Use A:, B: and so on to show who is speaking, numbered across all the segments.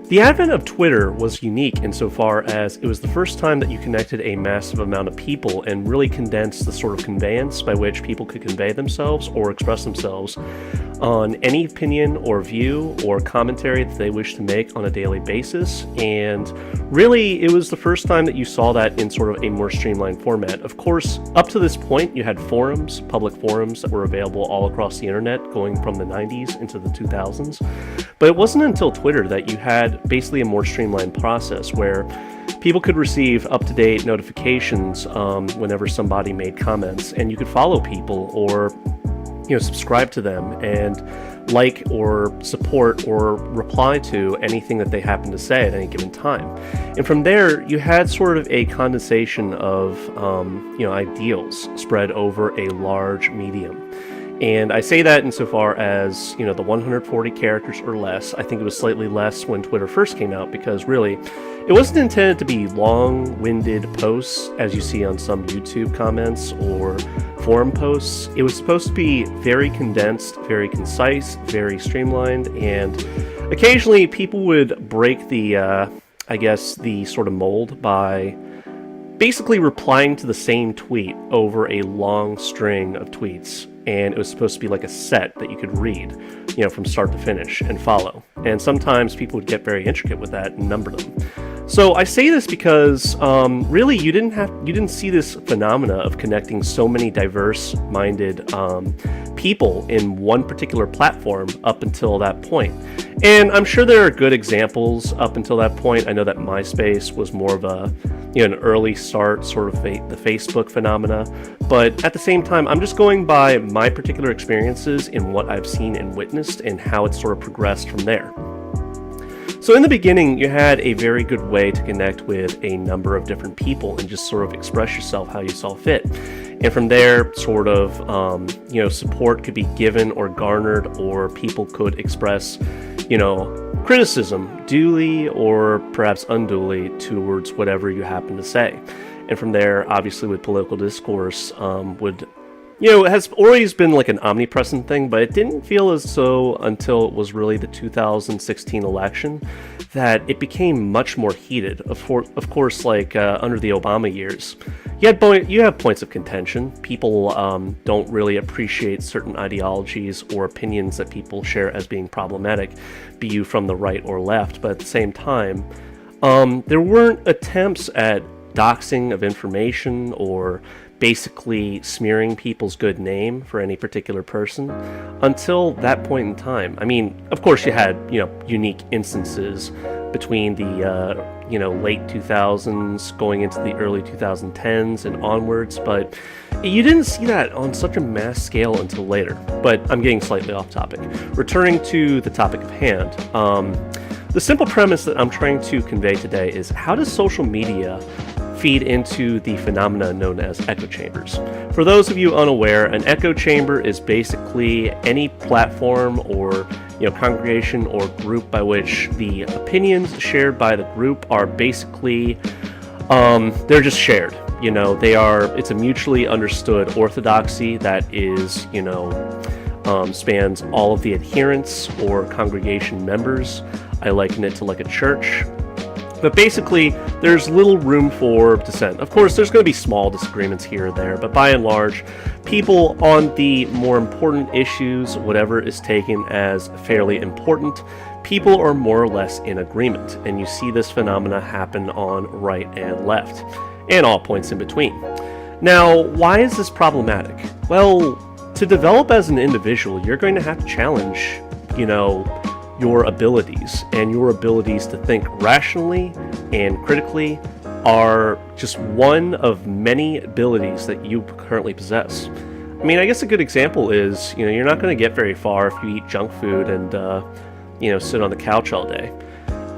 A: The advent of Twitter was unique insofar as it was the first time that you connected a massive amount of people and really condensed the sort of conveyance by which people could convey themselves or express themselves on any opinion or view or commentary that they wish to make on a daily basis. And really, it was the first time that you saw that in sort of a more streamlined format. Of course, up to this point, you had forums, public forums that were available all across the internet going from the 90s into the 2000s. But it wasn't until Twitter that you had basically a more streamlined process where people could receive up-to-date notifications whenever somebody made comments, and you could follow people or subscribe to them and like or support or reply to anything that they happen to say at any given time. And from there, you had sort of a condensation of ideals spread over a large medium. And I say that insofar as, the 140 characters or less. I think it was slightly less when Twitter first came out because really, it wasn't intended to be long-winded posts as you see on some YouTube comments or forum posts. It was supposed to be very condensed, very concise, very streamlined, and occasionally people would break the sort of mold by basically replying to the same tweet over a long string of tweets. And it was supposed to be like a set that you could read, from start to finish and follow. And sometimes people would get very intricate with that and number them. So I say this because really you didn't see this phenomena of connecting so many diverse-minded people in one particular platform up until that point. And I'm sure there are good examples up until that point. I know that MySpace was more of an early start, sort of the Facebook phenomena. But at the same time, I'm just going by my particular experiences in what I've seen and witnessed and how it's sort of progressed from there. So in the beginning, you had a very good way to connect with a number of different people and just sort of express yourself how you saw fit. And from there, sort of, support could be given or garnered, or people could express, criticism duly or perhaps unduly towards whatever you happen to say. And from there, obviously with political discourse, it has always been like an omnipresent thing, but it didn't feel as so until it was really the 2016 election that it became much more heated. Of course, under the Obama years, you have points of contention. People don't really appreciate certain ideologies or opinions that people share as being problematic, be you from the right or left. But at the same time, there weren't attempts at doxing of information or basically smearing people's good name for any particular person until that point in time. I mean, of course you had, unique instances between the, late 2000s going into the early 2010s and onwards, but you didn't see that on such a mass scale until later. But I'm getting slightly off topic. Returning to the topic of hand, the simple premise that I'm trying to convey today is how does social media feed into the phenomena known as echo chambers. For those of you unaware, an echo chamber is basically any platform or congregation or group by which the opinions shared by the group are basically they're just shared. It's a mutually understood orthodoxy that is spans all of the adherents or congregation members. I liken it to like a church. But basically, there's little room for dissent. Of course, there's going to be small disagreements here or there, but by and large, people on the more important issues, whatever is taken as fairly important, people are more or less in agreement. And you see this phenomena happen on right and left, and all points in between. Now, why is this problematic? Well, to develop as an individual, you're going to have to challenge, your abilities, and your abilities to think rationally and critically are just one of many abilities that you currently possess. I mean, I guess a good example is, you're not going to get very far if you eat junk food and, sit on the couch all day.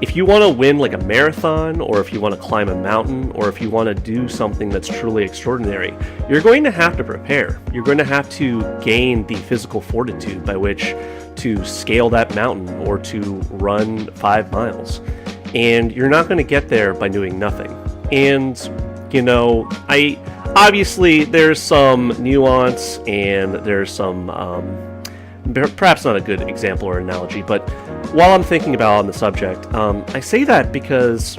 A: If you want to win like a marathon, or if you want to climb a mountain, or if you want to do something that's truly extraordinary, you're going to have to prepare. You're going to have to gain the physical fortitude by which to scale that mountain or to run 5 miles. And you're not going to get there by doing nothing. And, obviously there's some nuance and there's some perhaps not a good example or analogy, but while I'm thinking about on the subject, I say that because,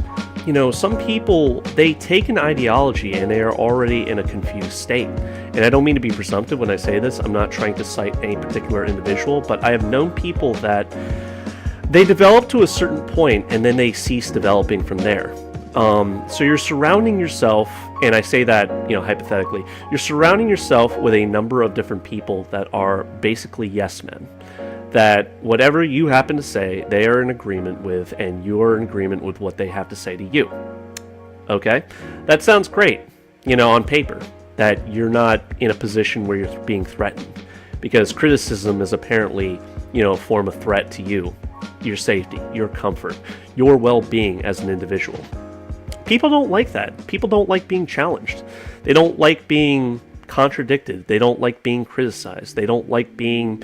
A: some people, they take an ideology and they are already in a confused state. And I don't mean to be presumptive when I say this. I'm not trying to cite any particular individual, but I have known people that they develop to a certain point and then they cease developing from there. So you're surrounding yourself, and I say that, hypothetically, you're surrounding yourself with a number of different people that are basically yes men. That whatever you happen to say, they are in agreement with, and you are in agreement with what they have to say to you. Okay? That sounds great, on paper, that you're not in a position where you're being threatened. Because criticism is apparently, a form of threat to you, your safety, your comfort, your well-being as an individual. People don't like that. People don't like being challenged. They don't like being contradicted. They don't like being criticized. They don't like being,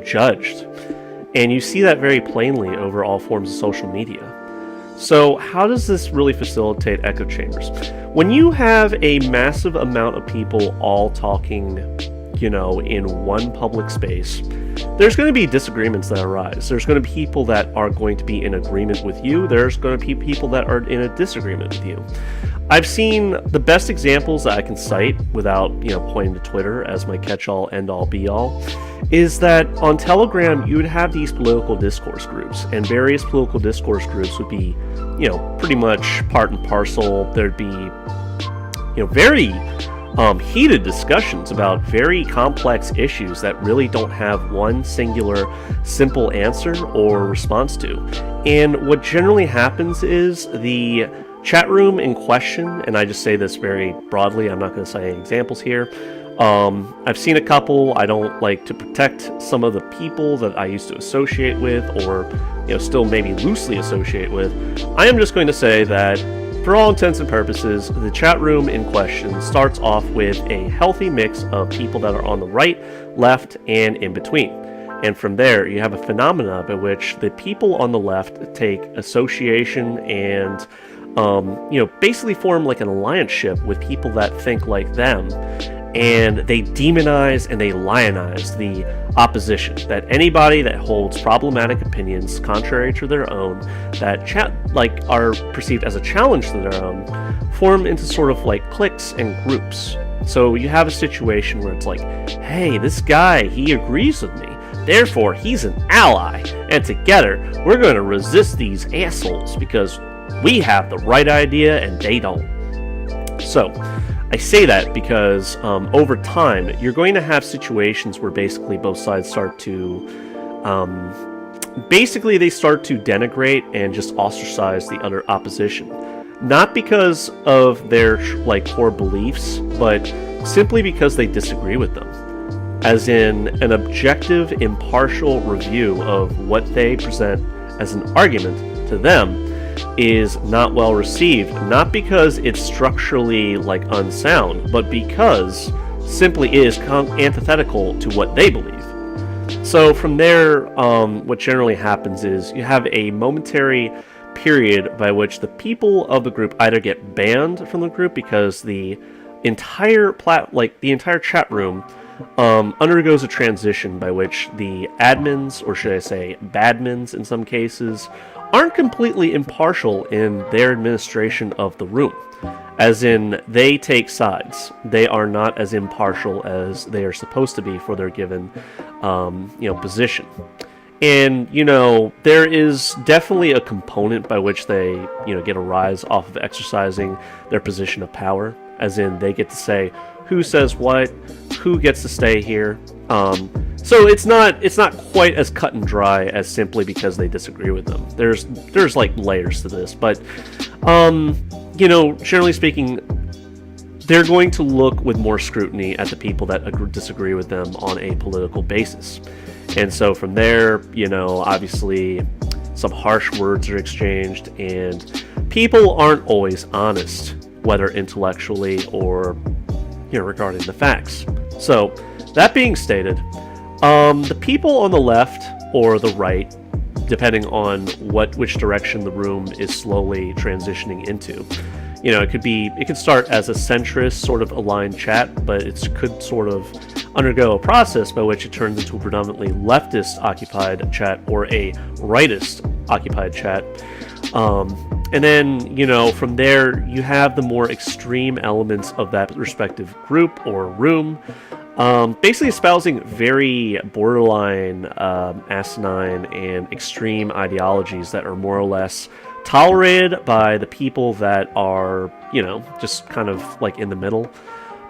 A: judged. And you see that very plainly over all forms of social media. So how does this really facilitate echo chambers? When you have a massive amount of people all talking, in one public space, there's going to be disagreements that arise. There's going to be people that are going to be in agreement with you. There's going to be people that are in a disagreement with you. I've seen the best examples that I can cite without, pointing to Twitter as my catch-all, end-all, be-all, is that on Telegram, you would have these political discourse groups, and various political discourse groups would be, pretty much part and parcel. There'd be, very heated discussions about very complex issues that really don't have one singular simple answer or response to. And what generally happens is the chat room in question, and I just say this very broadly, I'm not going to cite any examples here. I've seen a couple. I don't like to protect some of the people that I used to associate with, or still maybe loosely associate with. I am just going to say that for all intents and purposes, the chat room in question starts off with a healthy mix of people that are on the right, left, and in between. And from there, you have a phenomena by which the people on the left take association and, basically form like an alliance-ship with people that think like them. And they demonize and they lionize the opposition. That anybody that holds problematic opinions contrary to their own, that are perceived as a challenge to their own, form into sort of like cliques and groups. So you have a situation where it's like, hey, this guy, he agrees with me, therefore he's an ally, and together we're going to resist these assholes because we have the right idea and they don't. So I say that because over time, you're going to have situations where basically both sides start to, they start to denigrate and just ostracize the other opposition. Not because of their core beliefs, but simply because they disagree with them. As in an objective, impartial review of what they present as an argument to them is not well received, not because it's structurally unsound, but because simply is antithetical to what they believe. So from there, what generally happens is you have a momentary period by which the people of the group either get banned from the group because the entire chat room undergoes a transition by which the admins, or should I say badmins in some cases, aren't completely impartial in their administration of the room. As in, they take sides. They are not as impartial as they are supposed to be for their given, position. And, there is definitely a component by which they, get a rise off of exercising their position of power. As in, they get to say who says what, who gets to stay here. So it's not quite as cut and dry as simply because they disagree with them. There's layers to this, but generally speaking, they're going to look with more scrutiny at the people that disagree with them on a political basis. And so from there, obviously some harsh words are exchanged, and people aren't always honest, whether intellectually or regarding the facts. So that being stated, the people on the left or the right, depending on which direction the room is slowly transitioning into, It could start as a centrist sort of aligned chat, but it could sort of undergo a process by which it turns into a predominantly leftist occupied chat or a rightist occupied chat. And then, from there, you have the more extreme elements of that respective group or room, basically espousing very borderline, asinine, and extreme ideologies that are more or less tolerated by the people that are, just kind of like in the middle,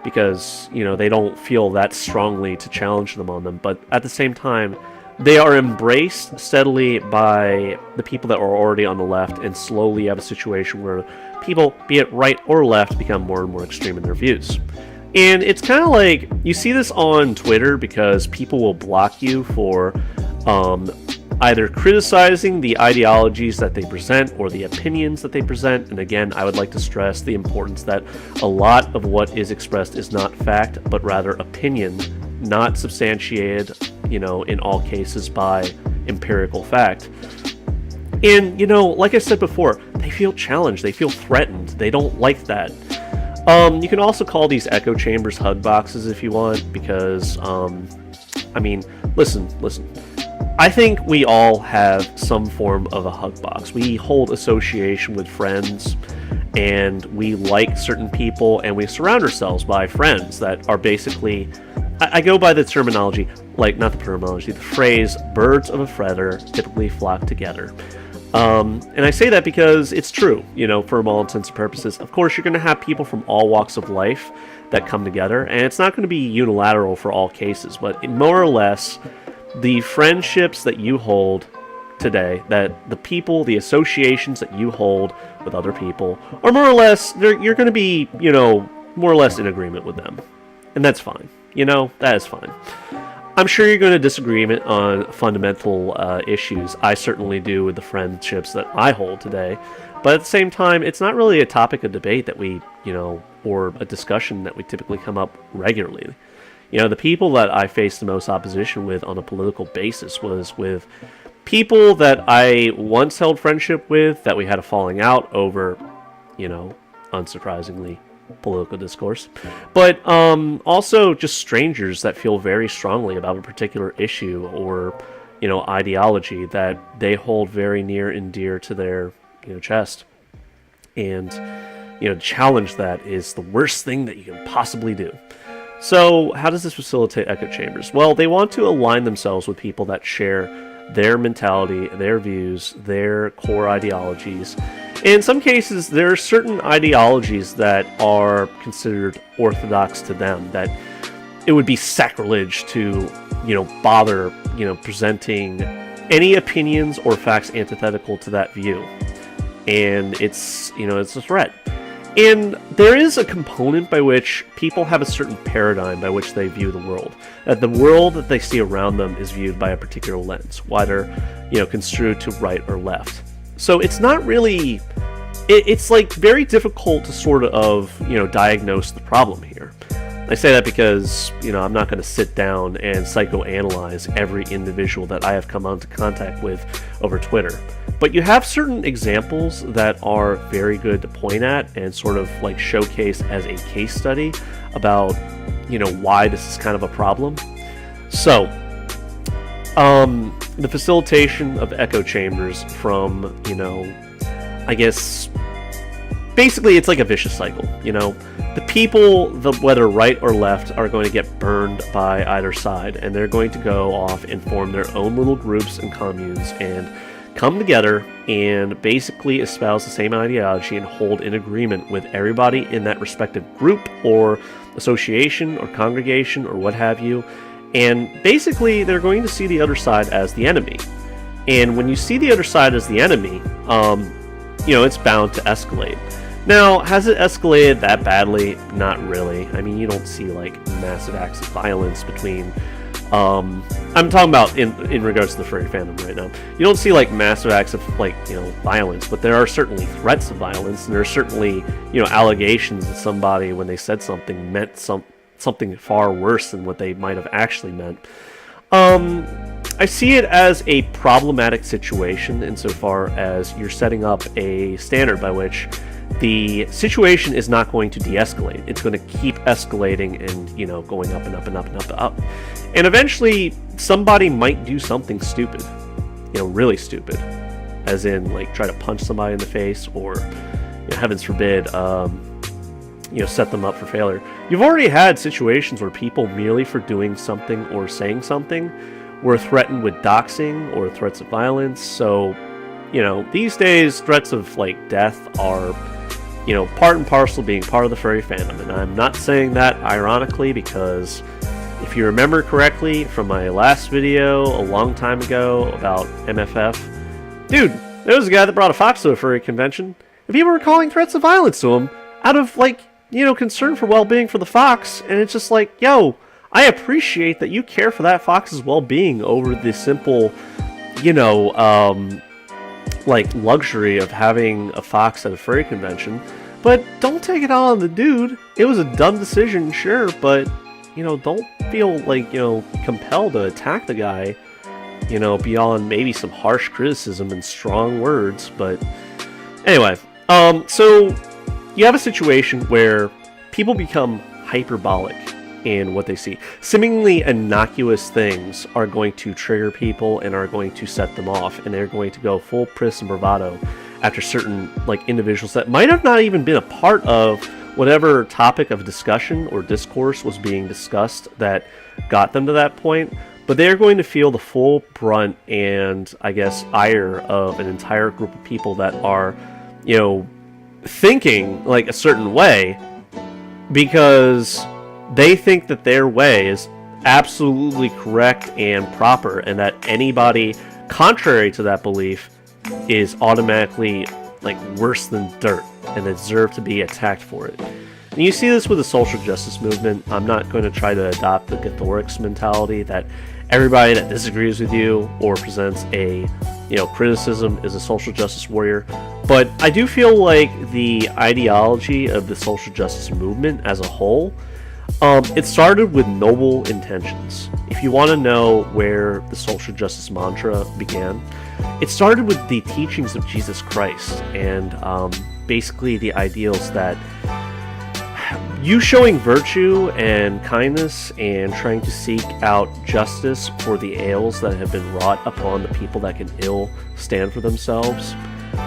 A: because, they don't feel that strongly to challenge them on them. But at the same time, they are embraced steadily by the people that are already on the left, and slowly have a situation where people, be it right or left, become more and more extreme in their views. And it's kind of like, you see this on Twitter because people will block you for either criticizing the ideologies that they present or the opinions that they present. And again, I would like to stress the importance that a lot of what is expressed is not fact, but rather opinion, not substantiated, in all cases by empirical fact. And, like I said before, they feel challenged, they feel threatened, they don't like that. You can also call these echo chambers hug boxes if you want, because, listen. I think we all have some form of a hug box. We hold association with friends, and we like certain people, and we surround ourselves by friends that are basically, I go by the terminology, the phrase, birds of a feather typically flock together. And I say that because it's true, for all intents and purposes. Of course, you're going to have people from all walks of life that come together, and it's not going to be unilateral for all cases, but more or less, the friendships that you hold today, that the people, the associations that you hold with other people, are more or less, you're going to be, more or less in agreement with them. And that's fine. That is fine. I'm sure you're going to disagree on fundamental issues. I certainly do with the friendships that I hold today. But at the same time, it's not really a topic of debate that we, or a discussion that we typically come up regularly. The people that I faced the most opposition with on a political basis was with people that I once held friendship with, that we had a falling out over, unsurprisingly, political discourse, but also just strangers that feel very strongly about a particular issue or ideology that they hold very near and dear to their chest, and challenge that is the worst thing that you can possibly do. So how does this facilitate echo chambers? Well, they want to align themselves with people that share their mentality, their views, their core ideologies. In some cases, there are certain ideologies that are considered orthodox to them, that it would be sacrilege to, bother, presenting any opinions or facts antithetical to that view. And it's a threat. And there is a component by which people have a certain paradigm by which they view the world. That the world that they see around them is viewed by a particular lens, whether, construed to right or left. So it's not really, it's like very difficult to sort of, diagnose the problem here. I say that because, I'm not going to sit down and psychoanalyze every individual that I have come into contact with over Twitter. But you have certain examples that are very good to point at and sort of like showcase as a case study about, why this is kind of a problem. So, the facilitation of echo chambers from, I guess, basically it's like a vicious cycle, The people, whether right or left, are going to get burned by either side, and they're going to go off and form their own little groups and communes and come together and basically espouse the same ideology and hold in agreement with everybody in that respective group or association or congregation or what have you. And basically, they're going to see the other side as the enemy. And when you see the other side as the enemy, it's bound to escalate. Now, has it escalated that badly? Not really. I mean, you don't see, massive acts of violence between... I'm talking about in regards to the furry fandom right now. You don't see, massive acts of, violence, but there are certainly threats of violence, and there are certainly, allegations that somebody, when they said something, meant something far worse than what they might have actually meant. I see it as a problematic situation insofar as you're setting up a standard by which the situation is not going to de-escalate. It's going to keep escalating and, you know, going up and up and up and up and up. And eventually, somebody might do something stupid, you know, really stupid, as in, like, try to punch somebody in the face or, you know, heavens forbid, you know, set them up for failure. You've already had situations where people, merely for doing something or saying something, were threatened with doxing or threats of violence. So, you know, these days, threats of, like, death are, you know, part and parcel being part of the furry fandom. And I'm not saying that ironically, because if you remember correctly from my last video a long time ago about MFF, dude, there was a guy that brought a fox to a furry convention, and people were calling threats of violence to him out of, like, you know, concern for well-being for the fox. And it's just like, yo, I appreciate that you care for that fox's well-being over the simple, you know, like, luxury of having a fox at a furry convention, but don't take it out on the dude. It was a dumb decision, sure, but, you know, don't feel like, you know, compelled to attack the guy, you know, beyond maybe some harsh criticism and strong words. But anyway, so you have a situation where people become hyperbolic in what they see. Seemingly innocuous things are going to trigger people and are going to set them off, and they're going to go full priss and bravado after certain, like, individuals that might have not even been a part of whatever topic of discussion or discourse was being discussed that got them to that point, but they're going to feel the full brunt and, I guess, ire of an entire group of people that are, you know, thinking like a certain way because they think that their way is absolutely correct and proper, and that anybody contrary to that belief is automatically, like, worse than dirt and they deserve to be attacked for it. And you see this with the social justice movement. I'm not going to try to adopt the Gathoric's mentality that everybody that disagrees with you or presents a, you know, criticism is a social justice warrior. But I do feel like the ideology of the social justice movement as a whole, it started with noble intentions. If you want to know where the social justice mantra began, it started with the teachings of Jesus Christ and basically the ideals that you showing virtue and kindness and trying to seek out justice for the ails that have been wrought upon the people that can ill stand for themselves,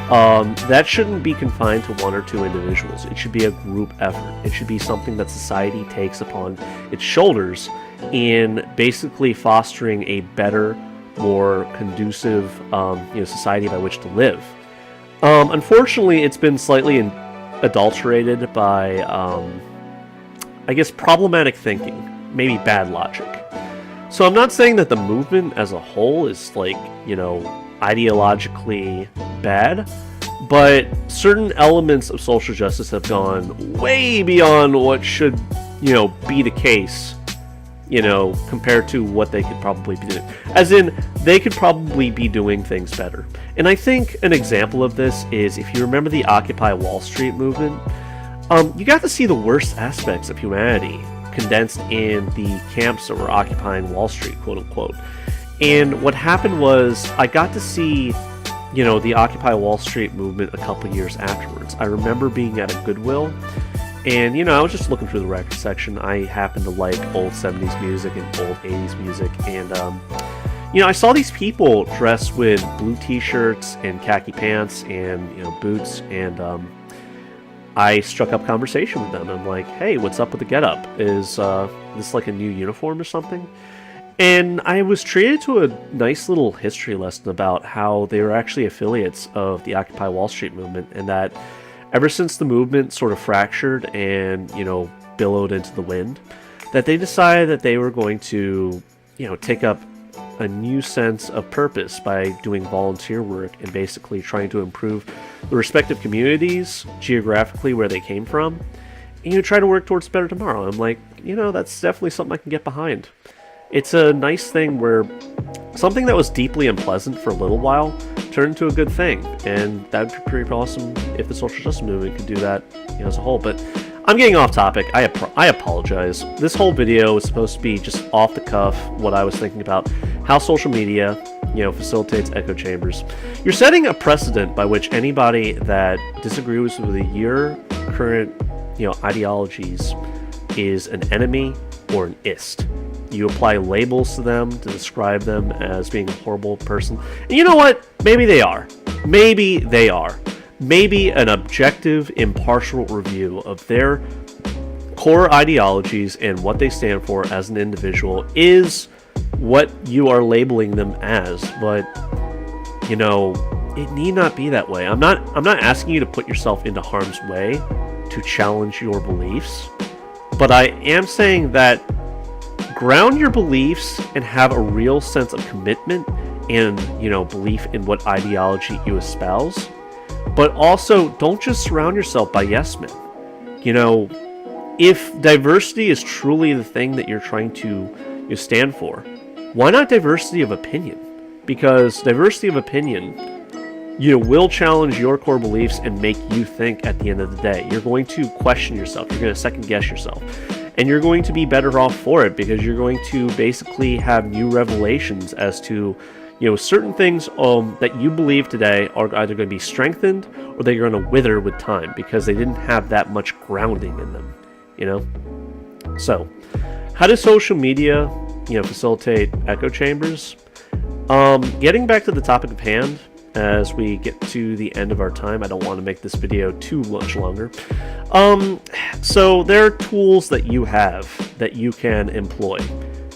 A: that shouldn't be confined to one or two individuals. It should be a group effort. It should be something that society takes upon its shoulders in basically fostering a better, more conducive, you know, society by which to live. Unfortunately, it's been slightly adulterated by, I guess, problematic thinking, maybe bad logic. So I'm not saying that the movement as a whole is, like, you know, ideologically bad, but certain elements of social justice have gone way beyond what should, you know, be the case, you know, compared to what they could probably be doing. As in, they could probably be doing things better. And I think an example of this is, if you remember the Occupy Wall Street movement, you got to see the worst aspects of humanity condensed in the camps that were occupying Wall Street, quote unquote. And what happened was, I got to see, you know, the Occupy Wall Street movement a couple years afterwards. I remember being at a Goodwill, and, you know, I was just looking through the record section. I happen to like old 70s music and old 80s music, and, you know, I saw these people dressed with blue t-shirts and khaki pants and, you know, boots, and, I struck up conversation with them. I'm like, hey, what's up with the getup? Is this like a new uniform or something? And I was treated to a nice little history lesson about how they were actually affiliates of the Occupy Wall Street movement, and that ever since the movement sort of fractured and, you know, billowed into the wind, that they decided that they were going to, you know, take up a new sense of purpose by doing volunteer work and basically trying to improve the respective communities geographically where they came from, and, you know, try to work towards a better tomorrow. I'm like, you know, that's definitely something I can get behind. It's a nice thing where something that was deeply unpleasant for a little while turned into a good thing, and that would be pretty awesome if the social justice movement could do that, you know, as a whole. But I'm getting off topic. I apologize. This whole video was supposed to be just off the cuff, what I was thinking about how social media facilitates echo chambers. You're setting a precedent by which anybody that disagrees with your current, ideologies is an enemy or an ist. You apply labels to them to describe them as being a horrible person. And you know what? Maybe they are. Maybe they are. Maybe an objective, impartial review of their core ideologies and what they stand for as an individual is what you are labeling them as. But, it need not be that way. I'm not asking you to put yourself into harm's way to challenge your beliefs. But I am saying that ground your beliefs and have a real sense of commitment and, belief in what ideology you espouse. But also, don't just surround yourself by yes men. If diversity is truly the thing that you're trying to stand for, why not diversity of opinion? Because diversity of opinion, will challenge your core beliefs and make you think at the end of the day. You're going to question yourself. You're going to second guess yourself. And you're going to be better off for it because you're going to basically have new revelations as to, certain things that you believe today are either going to be strengthened or they're going to wither with time because they didn't have that much grounding in them, So, how does social media, facilitate echo chambers? Getting back to the topic of hand, as we get to the end of our time, I don't want to make this video too much longer. So there are tools that you have that you can employ.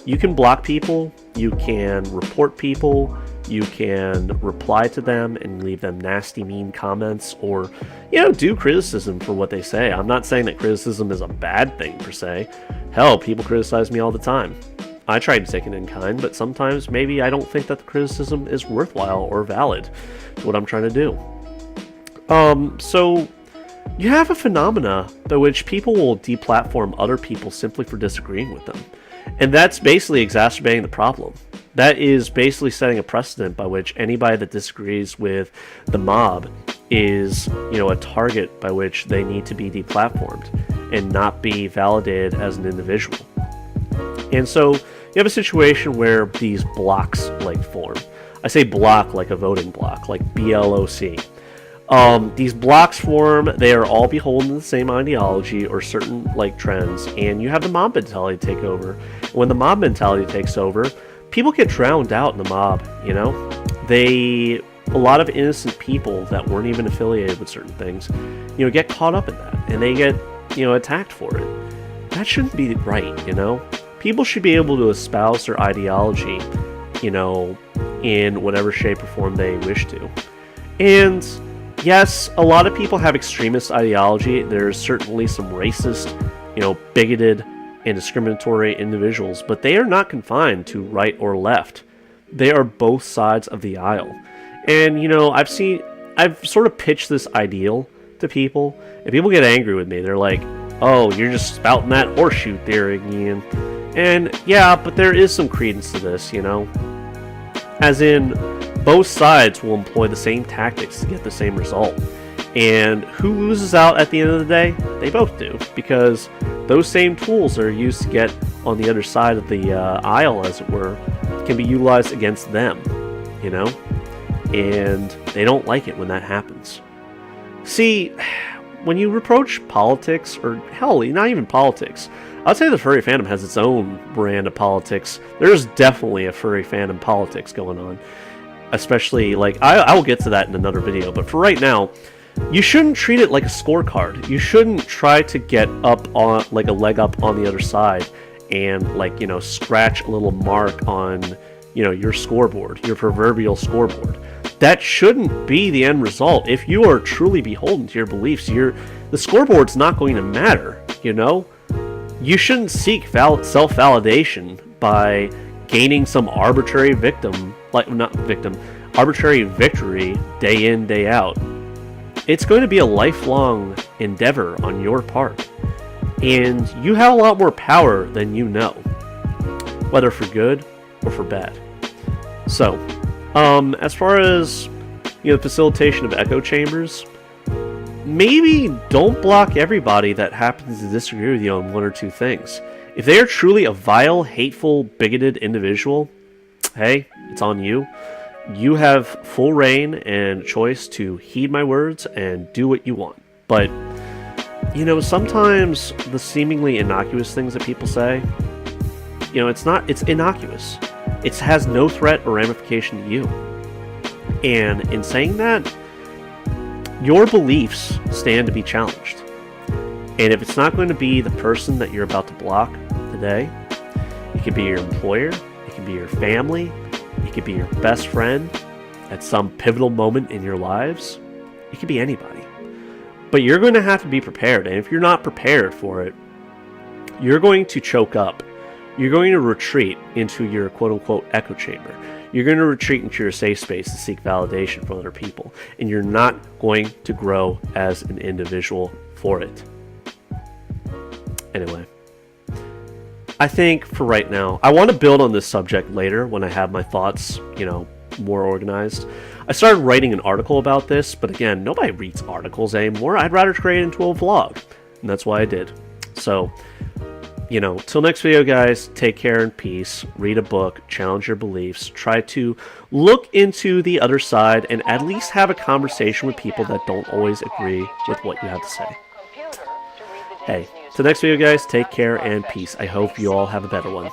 A: You can block people, you can report people, you can reply to them and leave them nasty, mean comments, or, do criticism for what they say. I'm not saying that criticism is a bad thing per se. Hell, people criticize me all the time. I try to take it in kind, but sometimes maybe I don't think that the criticism is worthwhile or valid to what I'm trying to do. So you have a phenomena by which people will deplatform other people simply for disagreeing with them. And that's basically exacerbating the problem. That is basically setting a precedent by which anybody that disagrees with the mob is, a target by which they need to be deplatformed and not be validated as an individual. And so you have a situation where these blocks form. I say block like a voting block, like BLOC. These blocks form, they are all beholden to the same ideology or certain trends, and you have the mob mentality take over. When the mob mentality takes over, people get drowned out in the mob, a lot of innocent people that weren't even affiliated with certain things, get caught up in that, and they get, attacked for it. That shouldn't be right, People should be able to espouse their ideology, in whatever shape or form they wish to. And yes, a lot of people have extremist ideology. There's certainly some racist, bigoted and discriminatory individuals, but they are not confined to right or left. They are both sides of the aisle. And, I've sort of pitched this ideal to people, and people get angry with me. They're like, oh, you're just spouting that horseshoe theory again. And yeah, but there is some credence to this, As in, both sides will employ the same tactics to get the same result. And who loses out at the end of the day? They both do, because those same tools that are used to get on the other side of the aisle, as it were, can be utilized against them, And they don't like it when that happens. See, when you approach politics, or hell, not even politics, I'd say the furry fandom has its own brand of politics. There's definitely a furry fandom politics going on. Especially, I will get to that in another video, but for right now, you shouldn't treat it like a scorecard. You shouldn't try to get up on, a leg up on the other side and, scratch a little mark on, your scoreboard, your proverbial scoreboard. That shouldn't be the end result. If you are truly beholden to your beliefs, the scoreboard's not going to matter, You shouldn't seek self-validation by gaining some arbitrary arbitrary victory day in, day out. It's going to be a lifelong endeavor on your part. And you have a lot more power than you know, whether for good or for bad. So, as far as, facilitation of echo chambers, maybe don't block everybody that happens to disagree with you on one or two things. If they are truly a vile, hateful, bigoted individual, hey, it's on you. you have full reign and choice to heed my words and do what you want. But, sometimes the seemingly innocuous things that people say, it's innocuous. It has no threat or ramification to you. And in saying that, your beliefs stand to be challenged. And if it's not going to be the person that you're about to block today, it could be your employer, it could be your family, it could be your best friend at some pivotal moment in your lives. It could be anybody. But you're going to have to be prepared. And if you're not prepared for it, you're going to choke up. You're going to retreat into your quote-unquote echo chamber. You're going to retreat into your safe space to seek validation from other people. And you're not going to grow as an individual for it. Anyway, I think for right now, I want to build on this subject later when I have my thoughts, more organized. I started writing an article about this, but again, nobody reads articles anymore. I'd rather create it into a vlog, and that's why I did. So, till next video, guys, take care and peace. Read a book, challenge your beliefs, try to look into the other side, and at least have a conversation with people that don't always agree with what you have to say. Hey, till next video, guys, take care and peace. I hope you all have a better one.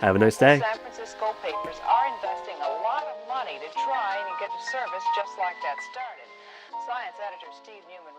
A: Have a nice day.
B: San Francisco papers are investing a lot of money to try and get a service just like that started. Science editor Steve Newman